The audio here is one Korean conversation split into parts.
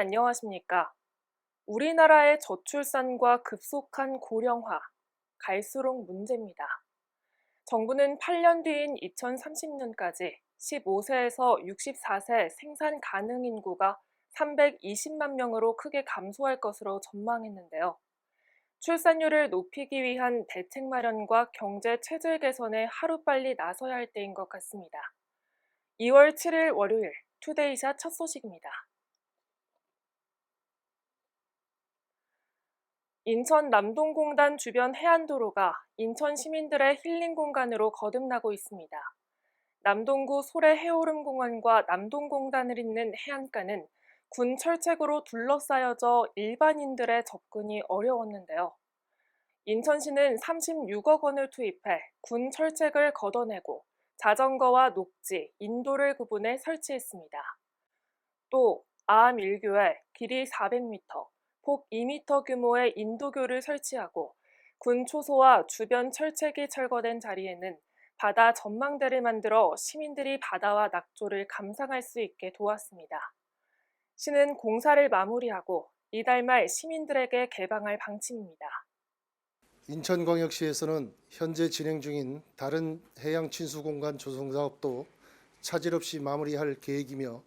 안녕하십니까? 우리나라의 저출산과 급속한 고령화, 갈수록 문제입니다. 정부는 8년 뒤인 2030년까지 15세에서 64세 생산 가능 인구가 320만 명으로 크게 감소할 것으로 전망했는데요. 출산율을 높이기 위한 대책 마련과 경제 체질 개선에 하루빨리 나서야 할 때인 것 같습니다. 2월 7일 월요일 투데이샷 첫 소식입니다. 인천 남동공단 주변 해안도로가 인천 시민들의 힐링 공간으로 거듭나고 있습니다. 남동구 소래해오름공원과 남동공단을 잇는 해안가는 군 철책으로 둘러싸여져 일반인들의 접근이 어려웠는데요. 인천시는 36억 원을 투입해 군 철책을 걷어내고 자전거와 녹지, 인도를 구분해 설치했습니다. 또 아암 1교에 길이 400m, 폭 2m 규모의 인도교를 설치하고 군 초소와 주변 철책이 철거된 자리에는 바다 전망대를 만들어 시민들이 바다와 낙조를 감상할 수 있게 도왔습니다. 시는 공사를 마무리하고 이달 말 시민들에게 개방할 방침입니다. 인천광역시에서는 현재 진행 중인 다른 해양 친수 공간 조성 사업도 차질 없이 마무리할 계획이며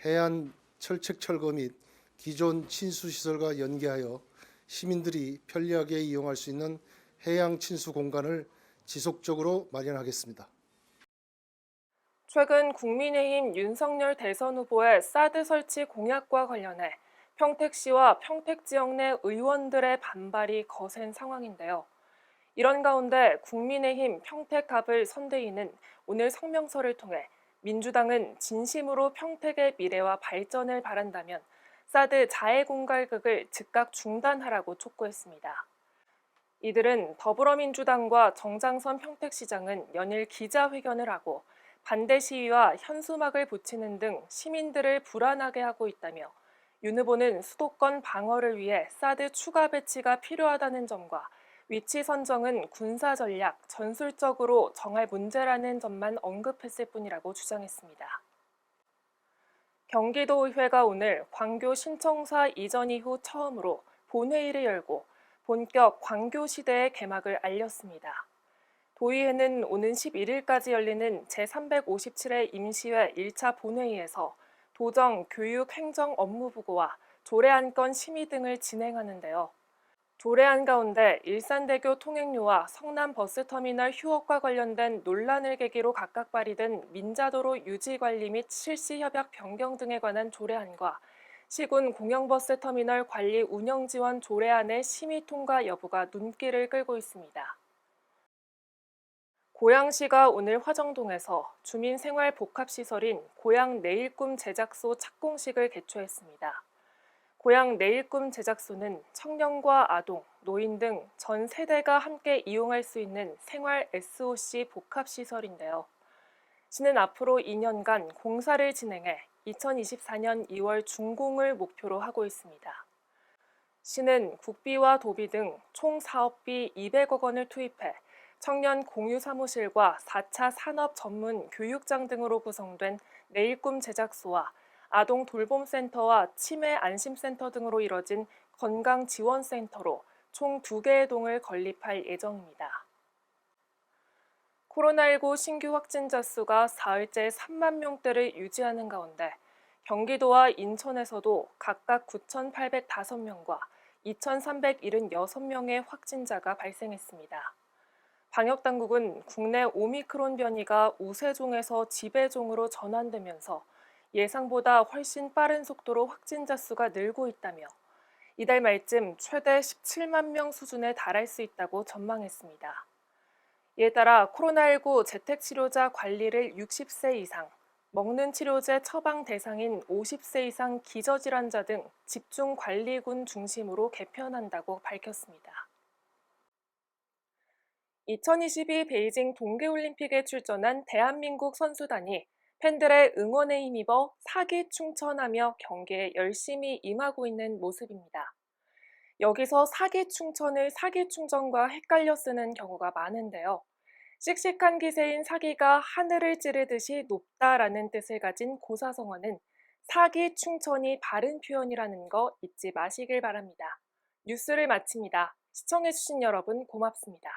해안 철책 철거 및 기존 친수 시설과 연계하여 시민들이 편리하게 이용할 수 있는 해양 친수 공간을 지속적으로 마련하겠습니다. 최근 국민의힘 윤석열 대선 후보의 사드 설치 공약과 관련해 평택시와 평택 지역 내 의원들의 반발이 거센 상황인데요. 이런 가운데 국민의힘 평택갑을 선대위는 오늘 성명서를 통해 민주당은 진심으로 평택의 미래와 발전을 바란다면 사드 자해공갈극을 즉각 중단하라고 촉구했습니다. 이들은 더불어민주당과 정장선 평택시장은 연일 기자회견을 하고 반대 시위와 현수막을 붙이는 등 시민들을 불안하게 하고 있다며 윤 후보는 수도권 방어를 위해 사드 추가 배치가 필요하다는 점과 위치 선정은 군사 전략, 전술적으로 정할 문제라는 점만 언급했을 뿐이라고 주장했습니다. 경기도의회가 오늘 광교 신청사 이전 이후 처음으로 본회의를 열고 본격 광교 시대의 개막을 알렸습니다. 도의회는 오는 11일까지 열리는 제357회 임시회 1차 본회의에서 도정, 교육, 행정 업무보고와 조례안건 심의 등을 진행하는데요. 조례안 가운데 일산대교 통행료와 성남버스터미널 휴업과 관련된 논란을 계기로 각각 발의된 민자도로 유지관리 및 실시협약 변경 등에 관한 조례안과 시군 공영버스터미널 관리 운영지원 조례안의 심의 통과 여부가 눈길을 끌고 있습니다. 고양시가 오늘 화정동에서 주민생활복합시설인 고양 내일꿈 제작소 착공식을 개최했습니다. 고양 내일꿈 제작소는 청년과 아동, 노인 등 전 세대가 함께 이용할 수 있는 생활 SOC 복합시설인데요. 시는 앞으로 2년간 공사를 진행해 2024년 2월 준공을 목표로 하고 있습니다. 시는 국비와 도비 등 총 사업비 200억 원을 투입해 청년 공유 사무실과 4차 산업 전문 교육장 등으로 구성된 내일꿈 제작소와 아동 돌봄센터와 치매 안심센터 등으로 이뤄진 건강지원센터로 총 2개의 동을 건립할 예정입니다. 코로나19 신규 확진자 수가 사흘째 3만 명대를 유지하는 가운데 경기도와 인천에서도 각각 9,805명과 2,376명의 확진자가 발생했습니다. 방역당국은 국내 오미크론 변이가 우세종에서 지배종으로 전환되면서 예상보다 훨씬 빠른 속도로 확진자 수가 늘고 있다며 이달 말쯤 최대 17만 명 수준에 달할 수 있다고 전망했습니다. 이에 따라 코로나19 재택치료자 관리를 60세 이상, 먹는 치료제 처방 대상인 50세 이상 기저질환자 등 집중관리군 중심으로 개편한다고 밝혔습니다. 2022 베이징 동계올림픽에 출전한 대한민국 선수단이 팬들의 응원에 힘입어 사기충천하며 경기에 열심히 임하고 있는 모습입니다. 여기서 사기충천을 사기충전과 헷갈려 쓰는 경우가 많은데요. 씩씩한 기세인 사기가 하늘을 찌르듯이 높다라는 뜻을 가진 고사성어는 사기 충천이 바른 표현이라는 거 잊지 마시길 바랍니다. 뉴스를 마칩니다. 시청해주신 여러분 고맙습니다.